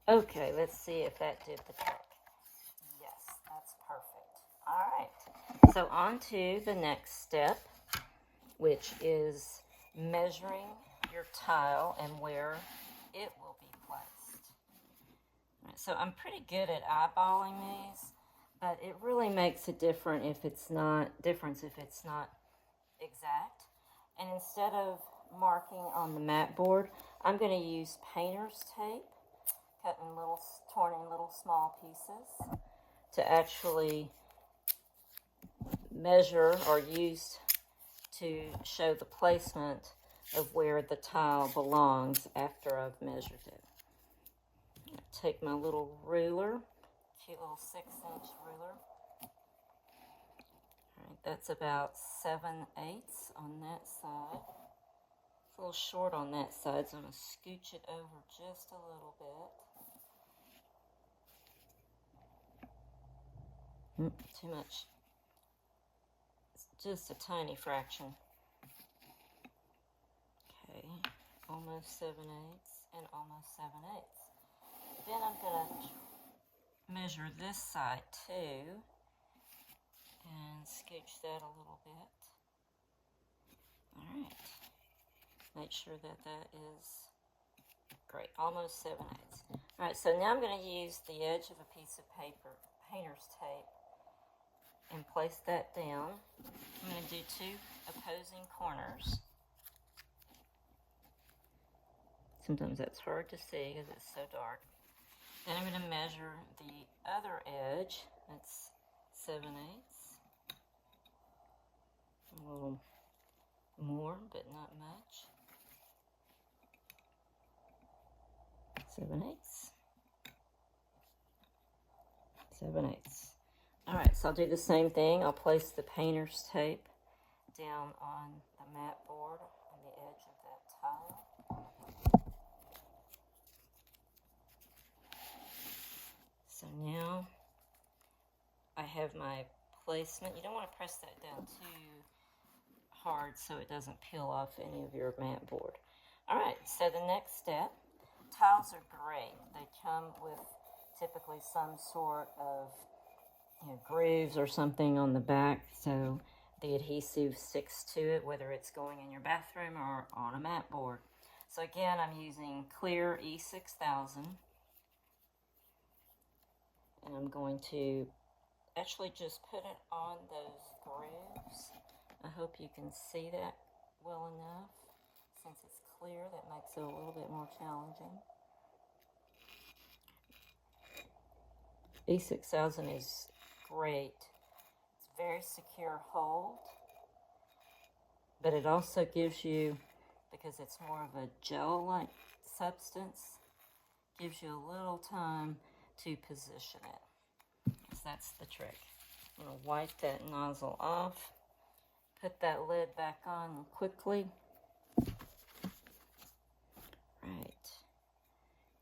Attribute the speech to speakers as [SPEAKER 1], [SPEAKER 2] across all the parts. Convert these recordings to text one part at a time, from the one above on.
[SPEAKER 1] Okay, let's see if that did the trick. Yes, that's perfect. All right, so on to the next step, which is measuring your tile and where it will be placed. Right, so I'm pretty good at eyeballing these, but it really makes a difference if it's not exact. And instead of marking on the mat board, I'm going to use painter's tape, torn in little small pieces, to actually measure or use to show the placement of where the tile belongs after I've measured it. I take my little ruler, cute little 6-inch ruler. Alright, that's about 7/8 on that side. It's a little short on that side, so I'm going to scooch it over just a little bit. Too much. It's just a tiny fraction. Okay, almost 7/8 and almost 7/8. Then I'm going to measure this side too and scooch that a little bit. Alright, make sure that that is great, almost 7/8. Alright, so now I'm going to use the edge of a piece of paper, painter's tape, and place that down. I'm going to do 2 opposing corners. Sometimes that's hard to see because it's so dark. Then I'm going to measure the other edge. That's 7/8. A little more, but not much. 7/8. 7/8. Alright, so I'll do the same thing. I'll place the painter's tape down on the mat board on the edge of that tile. So now I have my placement. You don't want to press that down too hard so it doesn't peel off any of your mat board. Alright, so the next step, tiles are great. They come with typically some sort of grooves or something on the back, so the adhesive sticks to it, whether it's going in your bathroom or on a mat board. So again, I'm using clear E6000, and I'm going to actually just put it on those grooves. I hope you can see that well enough. Since it's clear, that makes it a little bit more challenging. E6000 is great. It's a very secure hold, but it also gives you, because it's more of a gel-like substance, gives you a little time to position it. So that's the trick. I'm going to wipe that nozzle off, put that lid back on quickly. Right.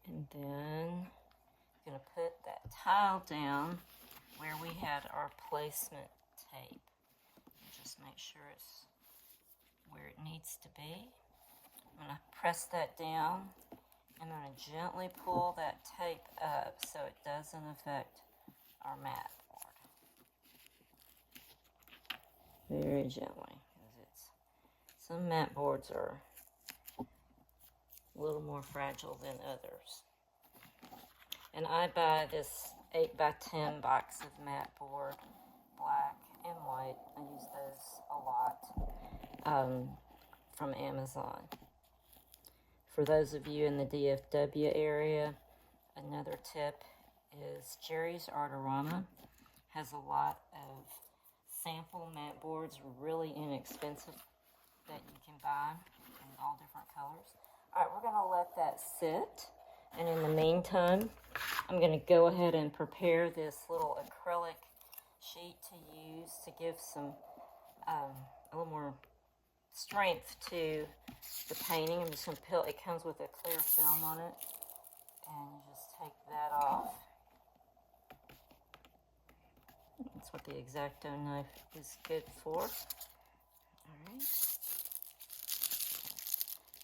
[SPEAKER 1] And then I'm going to put that tile down where we had our placement tape. Just make sure it's where it needs to be. I'm going to press that down. I'm going to gently pull that tape up so it doesn't affect our mat board. Very gently, because some mat boards are a little more fragile than others. And I buy this 8x10 box of mat board, black and white. I use those a lot from Amazon. For those of you in the DFW area, another tip is Jerry's Artorama has a lot of sample mat boards, really inexpensive, that you can buy in all different colors. Alright, we're going to let that sit. And in the meantime, I'm going to go ahead and prepare this little acrylic sheet to use to give some, a little more strength to the painting. I'm just going to peel, it comes with a clear film on it, and you just take that off. That's what the X-Acto knife is good for. Alright.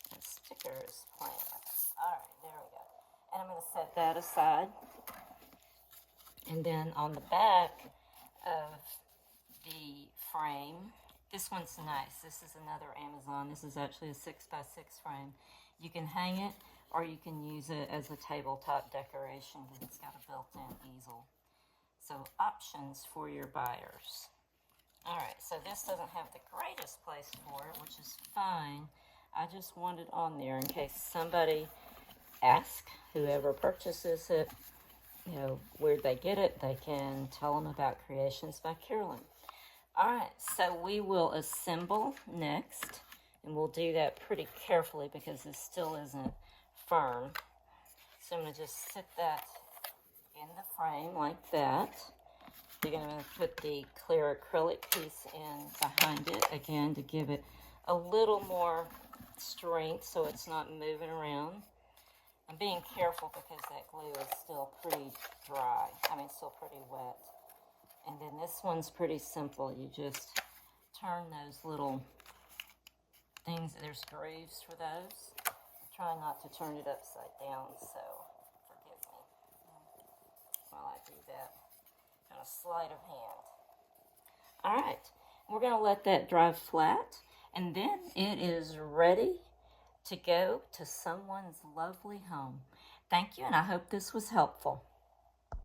[SPEAKER 1] That sticker is playing with us. Alright, there we go. And I'm going to set that aside. And then on the back of the frame, this one's nice. This is another Amazon. This is actually a 6x6 frame. You can hang it or you can use it as a tabletop decoration because it's got a built-in easel. So options for your buyers. All right, so this doesn't have the greatest place for it, which is fine. I just want it on there in case somebody asks, whoever purchases it, you know, where'd they get it, they can tell them about Creations by Carolyn. All right, so we will assemble next, and we'll do that pretty carefully because this still isn't firm. So I'm going to just sit that in the frame like that. You're going to put the clear acrylic piece in behind it, again, to give it a little more strength so it's not moving around. I'm being careful because that glue is still pretty dry. Still pretty wet. And then this one's pretty simple. You just turn those little things. There's grooves for those. Try not to turn it upside down, so forgive me while I do that. Kind of sleight of hand. All right. We're going to let that dry flat. And then it is ready to go to someone's lovely home. Thank you, and I hope this was helpful.